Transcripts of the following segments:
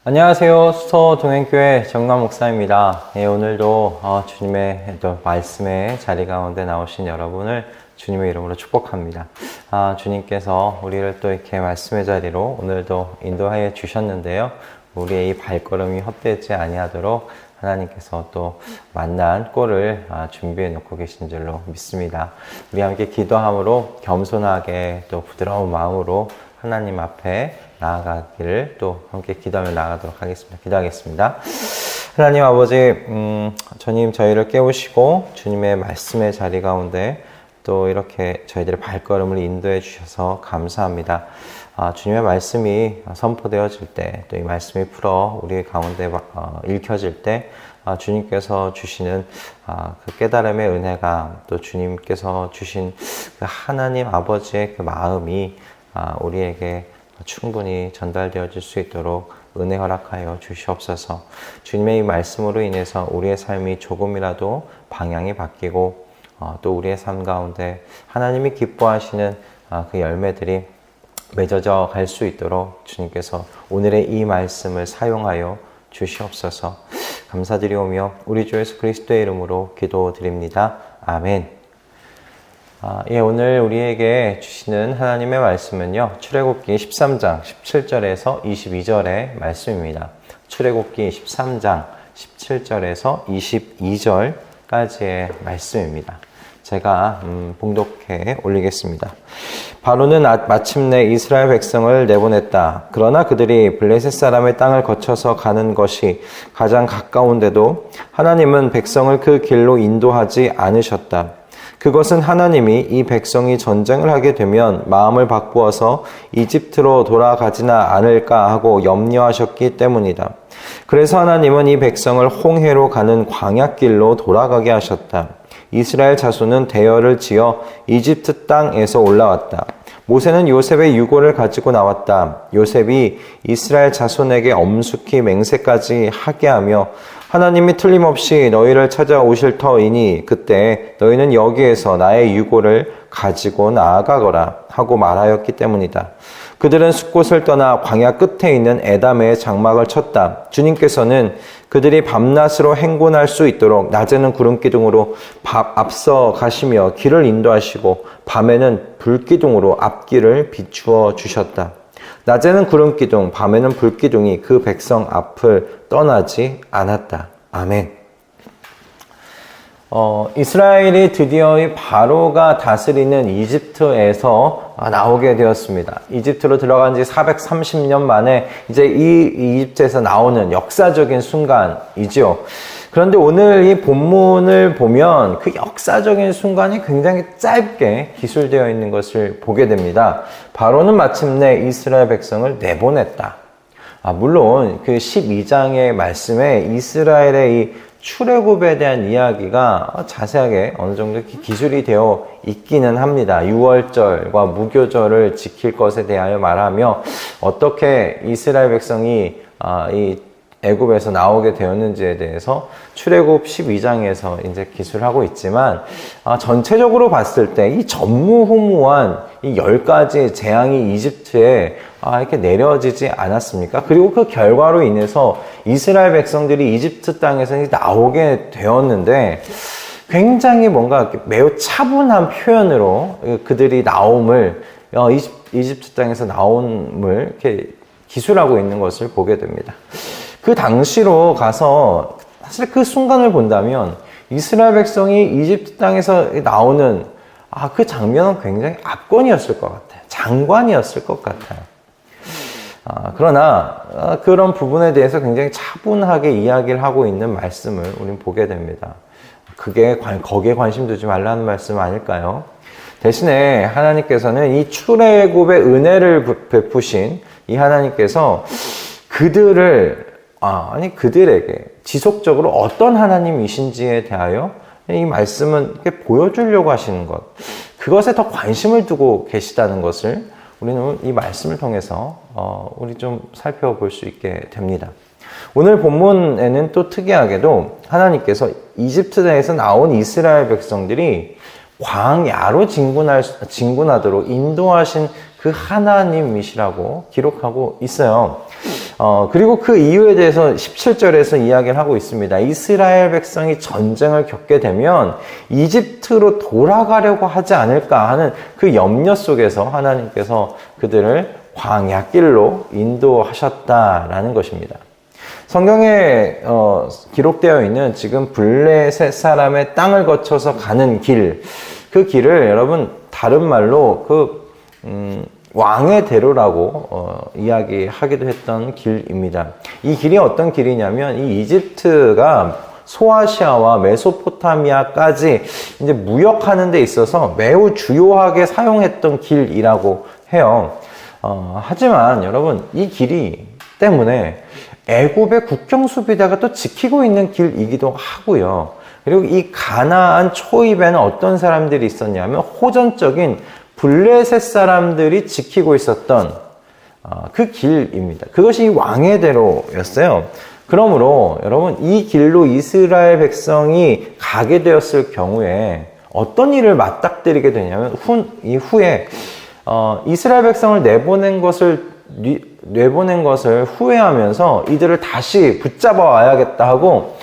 안녕하세요. 수서 동행교회 정남 목사입니다. 오늘도 주님의 또 말씀의 자리 가운데 나오신 여러분을 주님의 이름으로 축복합니다. 주님께서 우리를 또 이렇게 말씀의 자리로 오늘도 인도하여 주셨는데요. 우리의 이 발걸음이 헛되지 아니하도록 하나님께서 또 만난 꼴을 준비해 놓고 계신 줄로 믿습니다. 우리 함께 기도함으로 겸손하게 또 부드러운 마음으로 하나님 앞에 나아가기를 또 함께 기도하며 나아가도록 하겠습니다. 기도하겠습니다. 하나님 아버지, 주님 저희를 깨우시고 주님의 말씀의 자리 가운데 또 이렇게 저희들의 발걸음을 인도해 주셔서 감사합니다. 주님의 말씀이 선포되어질 때, 또 이 말씀이 풀어 우리 가운데 읽혀질 때 주님께서 주시는 그 깨달음의 은혜가, 또 주님께서 주신 그 하나님 아버지의 그 마음이 우리에게 충분히 전달되어질 수 있도록 은혜 허락하여 주시옵소서. 주님의 이 말씀으로 인해서 우리의 삶이 조금이라도 방향이 바뀌고 또 우리의 삶 가운데 하나님이 기뻐하시는 그 열매들이 맺어져 갈 수 있도록 주님께서 오늘의 이 말씀을 사용하여 주시옵소서. 감사드리오며 우리 주 예수 그리스도의 이름으로 기도드립니다. 아멘. 오늘 우리에게 주시는 하나님의 말씀은요, 출애굽기 13장 17절에서 22절의 말씀입니다. 출애굽기 13장 17절에서 22절까지의 말씀입니다. 제가 봉독해 올리겠습니다. 바로는 마침내 이스라엘 백성을 내보냈다. 그러나 그들이 블레셋 사람의 땅을 거쳐서 가는 것이 가장 가까운데도 하나님은 백성을 그 길로 인도하지 않으셨다. 그것은 하나님이 이 백성이 전쟁을 하게 되면 마음을 바꾸어서 이집트로 돌아가지나 않을까 하고 염려하셨기 때문이다. 그래서 하나님은 이 백성을 홍해로 가는 광야길로 돌아가게 하셨다. 이스라엘 자손은 대열을 지어 이집트 땅에서 올라왔다. 모세는 요셉의 유고를 가지고 나왔다. 요셉이 이스라엘 자손에게 엄숙히 맹세까지 하게 하며 하나님이 틀림없이 너희를 찾아오실 터이니 그때 너희는 여기에서 나의 유고를 가지고 나아가거라 하고 말하였기 때문이다. 그들은 숲곳을 떠나 광야 끝에 있는 에담의 장막을 쳤다. 주님께서는 그들이 밤낮으로 행군할 수 있도록 낮에는 구름기둥으로 앞서 가시며 길을 인도하시고 밤에는 불기둥으로 앞길을 비추어 주셨다. 낮에는 구름기둥, 밤에는 불기둥이 그 백성 앞을 떠나지 않았다. 아멘. 이스라엘이 드디어 이 바로가 다스리는 이집트에서 나오게 되었습니다. 이집트로 들어간 지 430년 만에 이제 이 이집트에서 나오는 역사적인 순간이지요. 그런데 오늘 이 본문을 보면 그 역사적인 순간이 굉장히 짧게 기술되어 있는 것을 보게 됩니다. 바로는 마침내 이스라엘 백성을 내보냈다. 물론 그 12장의 말씀에 이스라엘의 이 출애굽에 대한 이야기가 자세하게 어느 정도 기술이 되어 있기는 합니다. 유월절과 무교절을 지킬 것에 대하여 말하며 어떻게 이스라엘 백성이 이 애굽에서 나오게 되었는지에 대해서 출애굽 12장에서 이제 기술하고 있지만 전체적으로 봤을 때 이 전무후무한 이 10가지 재앙이 이집트에 이렇게 내려지지 않았습니까? 그리고 그 결과로 인해서 이스라엘 백성들이 이집트 땅에서 나오게 되었는데 굉장히 뭔가 매우 차분한 표현으로 그들이 나옴을 이집트 땅에서 나옴을 이렇게 기술하고 있는 것을 보게 됩니다. 그 당시로 가서 사실 그 순간을 본다면 이스라엘 백성이 이집트 땅에서 나오는 그 장면은 굉장히 압권이었을 것 같아요. 장관이었을 것 같아요. 그러나 그런 부분에 대해서 굉장히 차분하게 이야기를 하고 있는 말씀을 우리는 보게 됩니다. 거기에 관심 두지 말라는 말씀 아닐까요? 대신에 하나님께서는 이 출애굽의 은혜를 베푸신 이 하나님께서 그들에게 지속적으로 어떤 하나님이신지에 대하여 이 말씀은 이렇게 보여주려고 하시는 것, 그것에 더 관심을 두고 계시다는 것을 우리는 이 말씀을 통해서 우리 좀 살펴볼 수 있게 됩니다. 오늘 본문에는 또 특이하게도 하나님께서 이집트에서 나온 이스라엘 백성들이 광야로 진군하도록 인도하신 그 하나님이시라고 기록하고 있어요. 그리고 그 이유에 대해서 17절에서 이야기를 하고 있습니다. 이스라엘 백성이 전쟁을 겪게 되면 이집트로 돌아가려고 하지 않을까 하는 그 염려 속에서 하나님께서 그들을 광야길로 인도하셨다라는 것입니다. 성경에 기록되어 있는 지금 블레셋 사람의 땅을 거쳐서 가는 길, 그 길을 여러분 다른 말로 왕의 대로라고 이야기하기도 했던 길입니다. 이 길이 어떤 길이냐면 이 이집트가 소아시아와 메소포타미아까지 이제 무역하는 데 있어서 매우 주요하게 사용했던 길이라고 해요. 하지만 여러분 이 길이 때문에 애굽의 국경수비대가 또 지키고 있는 길이기도 하고요. 그리고 이 가나안 초입에는 어떤 사람들이 있었냐면 호전적인 블레셋 사람들이 지키고 있었던 그 길입니다. 그것이 왕의 대로였어요. 그러므로 여러분 이 길로 이스라엘 백성이 가게 되었을 경우에 어떤 일을 맞닥뜨리게 되냐면 이후에 이스라엘 백성을 내보낸 것을 후회하면서 이들을 다시 붙잡아 와야겠다 하고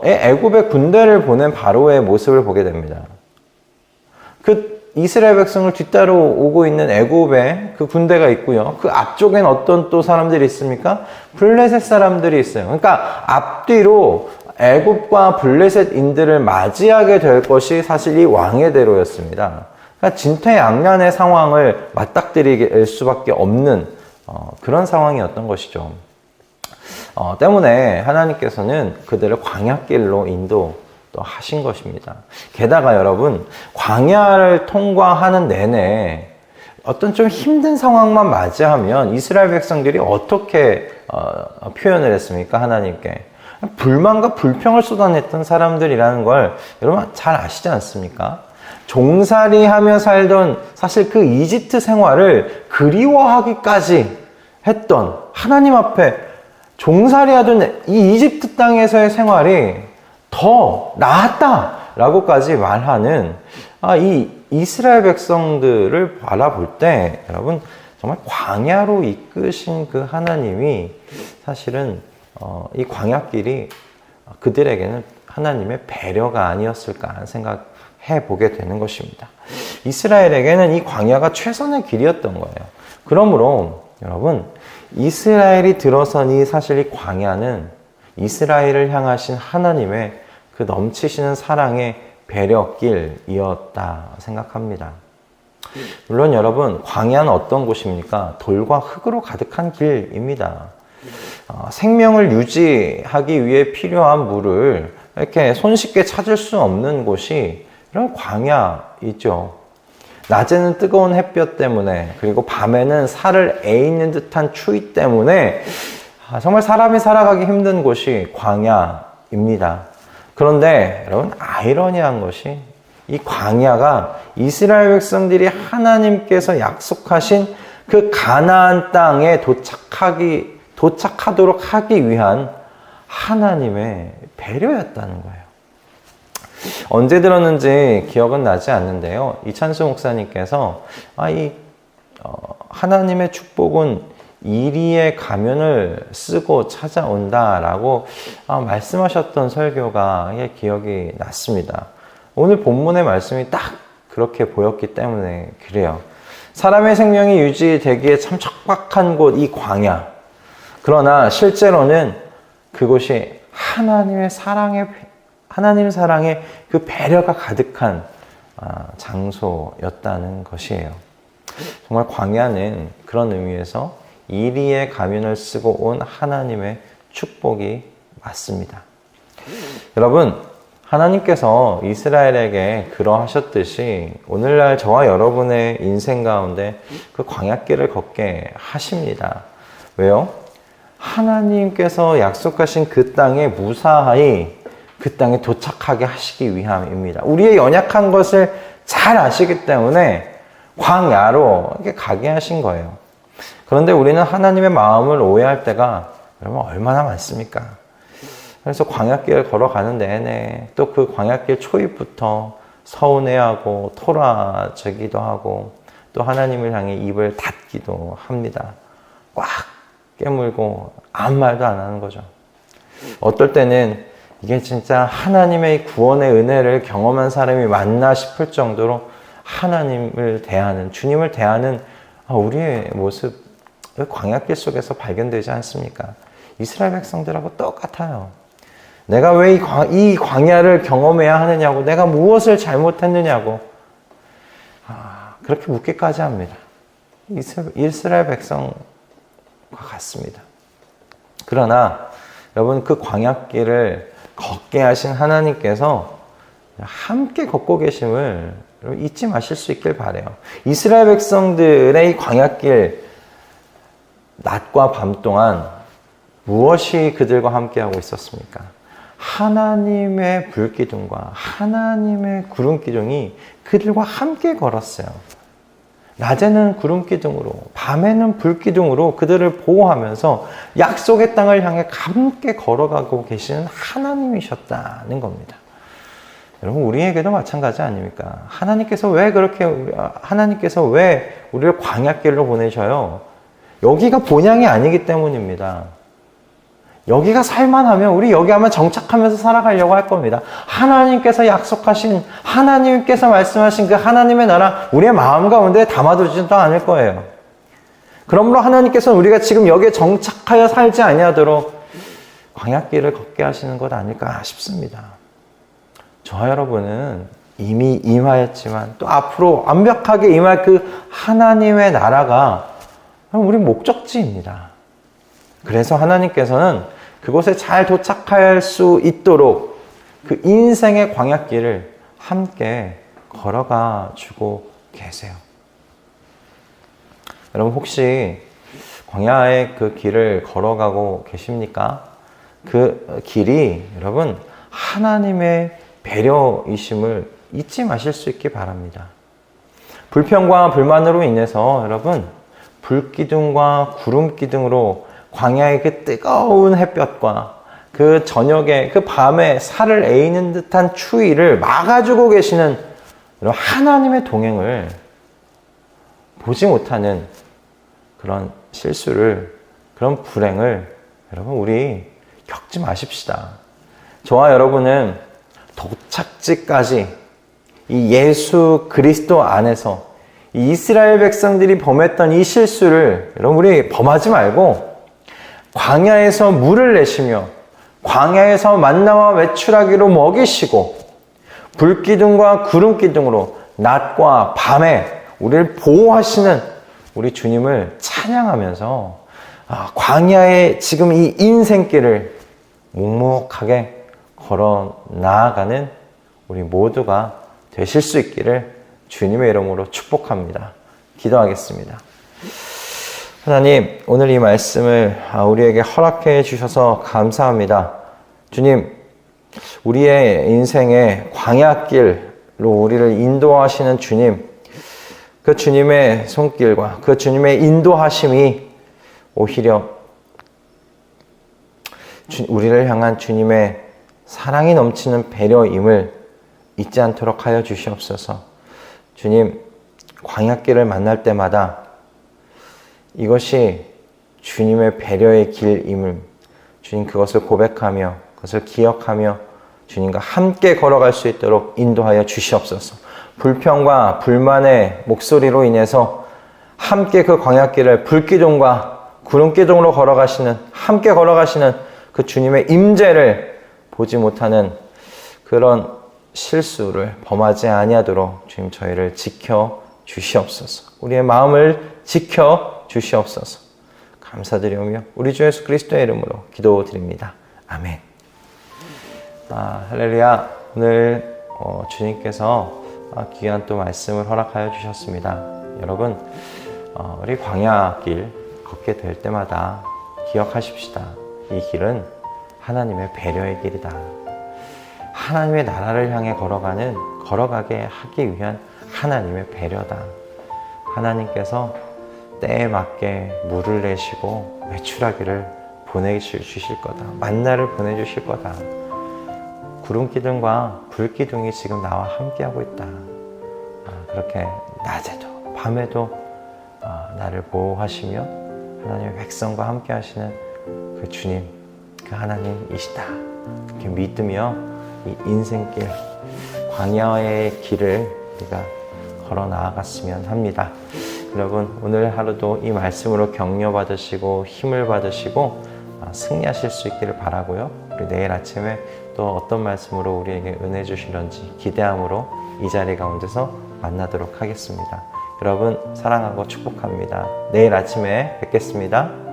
애굽의 군대를 보낸 바로의 모습을 보게 됩니다. 그 이스라엘 백성을 뒤따라 오고 있는 애굽의 그 군대가 있고요. 그 앞쪽엔 어떤 또 사람들이 있습니까? 블레셋 사람들이 있어요. 그러니까 앞뒤로 애굽과 블레셋인들을 맞이하게 될 것이 사실 이 왕의 대로였습니다. 그러니까 진퇴양난의 상황을 맞닥뜨릴 수밖에 없는 그런 상황이었던 것이죠. 때문에 하나님께서는 그들을 광야길로 인도 또 하신 것입니다. 게다가 여러분 광야를 통과하는 내내 어떤 좀 힘든 상황만 맞이하면 이스라엘 백성들이 어떻게 표현을 했습니까? 하나님께 불만과 불평을 쏟아냈던 사람들이라는 걸 여러분 잘 아시지 않습니까? 종살이하며 살던 사실 그 이집트 생활을 그리워하기까지 했던 하나님 앞에 종살이하던 이 이집트 땅에서의 생활이 더 나았다라고까지 말하는 이 이스라엘 백성들을 바라볼 때 여러분 정말 광야로 이끄신 그 하나님이 사실은 이 광야길이 그들에게는 하나님의 배려가 아니었을까 하는 생각해 보게 되는 것입니다. 이스라엘에게는 이 광야가 최선의 길이었던 거예요. 그러므로 여러분 이스라엘이 들어선 이 사실 이 광야는 이스라엘을 향하신 하나님의 그 넘치시는 사랑의 배려길이었다 생각합니다. 물론 여러분 광야는 어떤 곳입니까? 돌과 흙으로 가득한 길입니다. 생명을 유지하기 위해 필요한 물을 이렇게 손쉽게 찾을 수 없는 곳이 이런 광야이죠. 낮에는 뜨거운 햇볕 때문에 그리고 밤에는 살을 에이는 듯한 추위 때문에 정말 사람이 살아가기 힘든 곳이 광야입니다. 그런데 여러분 아이러니한 것이 이 광야가 이스라엘 백성들이 하나님께서 약속하신 그 가나안 땅에 도착하도록 하기 위한 하나님의 배려였다는 거예요. 언제 들었는지 기억은 나지 않는데요. 이찬수 목사님께서 하나님의 축복은 이리의 가면을 쓰고 찾아온다라고 말씀하셨던 설교가 기억이 났습니다. 오늘 본문의 말씀이 딱 그렇게 보였기 때문에 그래요. 사람의 생명이 유지되기에 참 척박한 곳 이 광야. 그러나 실제로는 그곳이 하나님 사랑의 그 배려가 가득한 장소였다는 것이에요. 정말 광야는 그런 의미에서 이리의 가면을 쓰고 온 하나님의 축복이 맞습니다. 여러분, 하나님께서 이스라엘에게 그러하셨듯이 오늘날 저와 여러분의 인생 가운데 그 광야길을 걷게 하십니다. 왜요? 하나님께서 약속하신 그 땅에 무사히 그 땅에 도착하게 하시기 위함입니다. 우리의 연약한 것을 잘 아시기 때문에 광야로 이렇게 가게 하신 거예요. 그런데 우리는 하나님의 마음을 오해할 때가 여러분 얼마나 많습니까? 그래서 광야길을 걸어가는 내내 또 그 광야길 초입부터 서운해하고 토라지기도 하고 또 하나님을 향해 입을 닫기도 합니다. 꽉 깨물고 아무 말도 안 하는 거죠. 어떨 때는 이게 진짜 하나님의 구원의 은혜를 경험한 사람이 맞나 싶을 정도로 하나님을 대하는, 주님을 대하는 우리의 모습, 광야길 속에서 발견되지 않습니까? 이스라엘 백성들하고 똑같아요. 내가 왜 이 광야를 경험해야 하느냐고, 내가 무엇을 잘못했느냐고 그렇게 묻기까지 합니다. 이스라엘 백성과 같습니다. 그러나 여러분, 그 광야길을 걷게 하신 하나님께서 함께 걷고 계심을 잊지 마실 수 있길 바라요. 이스라엘 백성들의 광야길 낮과 밤 동안 무엇이 그들과 함께하고 있었습니까? 하나님의 불기둥과 하나님의 구름기둥이 그들과 함께 걸었어요. 낮에는 구름기둥으로, 밤에는 불기둥으로 그들을 보호하면서 약속의 땅을 향해 함께 걸어가고 계시는 하나님이셨다는 겁니다. 여러분, 우리에게도 마찬가지 아닙니까? 하나님께서 왜 우리를 광야길로 보내셔요? 여기가 본향이 아니기 때문입니다. 여기가 살만하면 우리 여기 아마 정착하면서 살아가려고 할 겁니다. 하나님께서 약속하신, 하나님께서 말씀하신 그 하나님의 나라 우리의 마음 가운데 담아두지도 않을 거예요. 그러므로 하나님께서는 우리가 지금 여기에 정착하여 살지 아니하도록 광야길을 걷게 하시는 것 아닐까 싶습니다. 저와 여러분은 이미 임하였지만 또 앞으로 완벽하게 임할 그 하나님의 나라가 우리 목적지입니다. 그래서 하나님께서는 그곳에 잘 도착할 수 있도록 그 인생의 광야길을 함께 걸어가 주고 계세요. 여러분, 혹시 광야의 그 길을 걸어가고 계십니까? 그 길이 여러분 하나님의 배려이심을 잊지 마실 수 있기 바랍니다. 불평과 불만으로 인해서 여러분 불기둥과 구름기둥으로 광야의 그 뜨거운 햇볕과 그 저녁에 그 밤에 살을 에이는 듯한 추위를 막아주고 계시는 하나님의 동행을 보지 못하는 그런 실수를, 그런 불행을 여러분 우리 겪지 마십시다. 저와 여러분은 도착지까지 이 예수 그리스도 안에서 이 이스라엘 백성들이 범했던 이 실수를 여러분 우리 범하지 말고 광야에서 물을 내시며 광야에서 만나와 메추라기로 먹이시고 불기둥과 구름기둥으로 낮과 밤에 우리를 보호하시는 우리 주님을 찬양하면서 광야의 지금 이 인생길을 묵묵하게 걸어 나아가는 우리 모두가 되실 수 있기를 주님의 이름으로 축복합니다. 기도하겠습니다. 하나님, 오늘 이 말씀을 우리에게 허락해 주셔서 감사합니다. 주님, 우리의 인생의 광야길로 우리를 인도하시는 주님, 그 주님의 손길과 그 주님의 인도하심이 오히려 우리를 향한 주님의 사랑이 넘치는 배려임을 잊지 않도록 하여 주시옵소서. 주님, 광야길을 만날 때마다 이것이 주님의 배려의 길임을 주님 그것을 고백하며 그것을 기억하며 주님과 함께 걸어갈 수 있도록 인도하여 주시옵소서. 불평과 불만의 목소리로 인해서 함께 그 광야길을 불기둥과 구름기둥으로 걸어가시는, 함께 걸어가시는 그 주님의 임재를 보지 못하는 그런 실수를 범하지 아니하도록 주님 저희를 지켜 주시옵소서. 우리의 마음을 지켜 주시옵소서. 감사드리오며 우리 주 예수 그리스도의 이름으로 기도드립니다. 아멘. 할렐루야. 오늘 주님께서 귀한 또 말씀을 허락하여 주셨습니다. 여러분, 우리 광야길 걷게 될 때마다 기억하십시다. 이 길은 하나님의 배려의 길이다. 하나님의 나라를 향해 걸어가게 하기 위한 하나님의 배려다. 하나님께서 때에 맞게 물을 내시고 메추라기를 보내주실 거다. 만나를 보내주실 거다. 구름기둥과 불기둥이 지금 나와 함께하고 있다. 그렇게 낮에도 밤에도 나를 보호하시며 하나님의 백성과 함께 하시는 그 주님, 그 하나님이시다. 이렇게 믿으며 이 인생길, 광야의 길을 우리가 걸어 나아갔으면 합니다. 여러분, 오늘 하루도 이 말씀으로 격려 받으시고 힘을 받으시고 승리하실 수 있기를 바라고요. 우리 내일 아침에 또 어떤 말씀으로 우리에게 은혜 주실런지 기대함으로 이 자리 가운데서 만나도록 하겠습니다. 여러분, 사랑하고 축복합니다. 내일 아침에 뵙겠습니다.